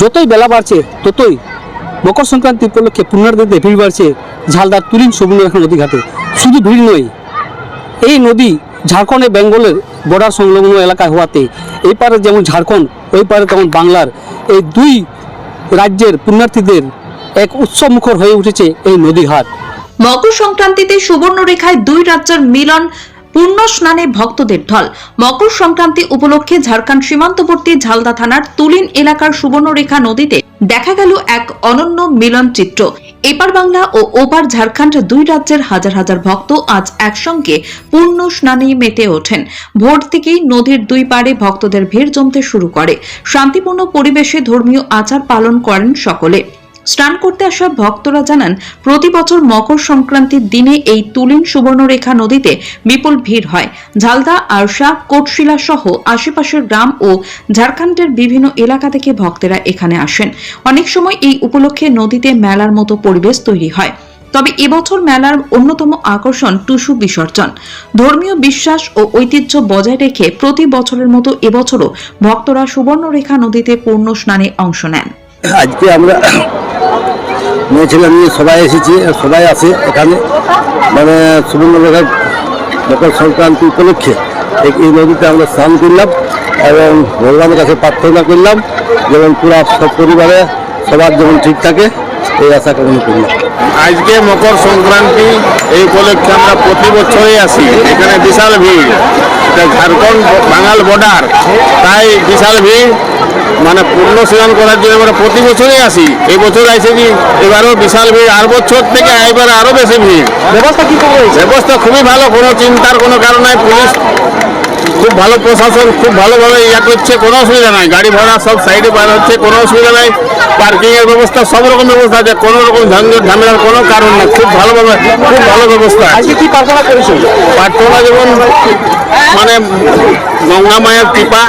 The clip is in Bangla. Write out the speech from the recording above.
যতই বেলা বাড়ছে ততই মকর সংক্রান্তি উপলক্ষে পুণ্যার্থীদের ভিড় বাড়ছে ঝালদার তুলিন সুবর্ণরেখা নদী ঘাটে। শুধু ভিড় নয়, এই নদী ঝাড়খণ্ড বেঙ্গলের বর্ডার সংলগ্ন এলাকায় হওয়াতে এই পারে যেমন ঝাড়খণ্ড, ওই পারে তেমন বাংলার, এই দুই রাজ্যের পুণ্যার্থীদের এক উৎসবমুখর হয়ে উঠেছে এই নদীঘাট। মকর সংক্রান্তিতে সুবর্ণরেখায় দুই রাজ্যের মিলন, পূর্ণ স্নানে ভক্তদের ঢল। মকর সংক্রান্তি উপলক্ষে ঝাড়খণ্ড সীমান্তবর্তী ঝালদা থানার তুলিন এলাকার সুবর্ণরেখা নদীতে দেখা গেল এক অনন্য মিলন চিত্র। এপার বাংলা ও ওপার ঝাড়খণ্ড দুই রাজ্যের হাজার হাজার ভক্ত আজ একসঙ্গে পূর্ণ স্নানে মেতে ওঠেন। ভোর থেকেই নদীর দুই পাড়ে ভক্তদের ভিড় জমতে শুরু করে। শান্তিপূর্ণ পরিবেশে ধর্মীয় আচার পালন করেন সকলে। স্নান করতে আসা ভক্তরা জানান, প্রতি বছর মকর সংক্রান্তির দিনে এই তুলিন সুবর্ণরেখা নদীতে বিপুল ভিড় হয়। ঝালদা, আরশা, কোটশিলা সহ আশেপাশের গ্রাম ও ঝাড়খণ্ডের বিভিন্ন এলাকা থেকে ভক্তেরা এখানে আসেন। অনেক সময় এই উপলক্ষে নদীতে মেলার মতো পরিবেশ তৈরি হয়। তবে এবছর মেলার অন্যতম আকর্ষণ টুসু বিসর্জন। ধর্মীয় বিশ্বাস ও ঐতিহ্য বজায় রেখে প্রতি বছরের মতো এবছরও ভক্তরা সুবর্ণরেখা নদীতে পূর্ণ স্নানে অংশ নেন। আজকে আমরা মেয়ে ছেলে নিয়ে সবাই এসেছি, সবাই আছে এখানে, মানে সুবর্ণরেখা মকর সংক্রান্তি উপলক্ষে এই নদীতে আমরা স্নান করলাম এবং ভগবানের কাছে প্রার্থনা করলাম যেমন পুরা সব পরিবারে সবার যেমন ঠিক থাকে এই আশা কামনা করলাম। আজকে মকর সংক্রান্তি এই উপলক্ষে আমরা প্রতি বছরই আসি। এখানে বিশাল ভিড়, এটা ঝাড়খণ্ড বাঙাল বর্ডার, তাই বিশাল ভিড়, মানে পূর্ণ স্নান করার জন্য আমরা প্রতি বছরই আসি। এই বছর আইসেছি, এবারও বিশাল ভিড়, আর বছর থেকে এবার আরো বেশি ভিড়। ব্যবস্থা কি ব্যবস্থা খুবই ভালো, কোনো চিন্তার কোনো কারণ নাই। পুলিশ খুব ভালো, প্রশাসন খুব ভালোভাবে করছে, কোনো অসুবিধা নাই। গাড়ি ভাড়া সব সাইডে বার হচ্ছে, কোনো অসুবিধা নাই। পার্কিং এর ব্যবস্থা, সব রকম ব্যবস্থা আছে, কোনো রকম ঝঞ্ঝট ঝামেলার কোনো কারণ নেই। খুব ভালোভাবে, খুব ভালো ব্যবস্থা। আজকে কি প্রার্থনা করেছেন? প্রার্থনা যেমন মানে গঙ্গা মায়ের কৃপা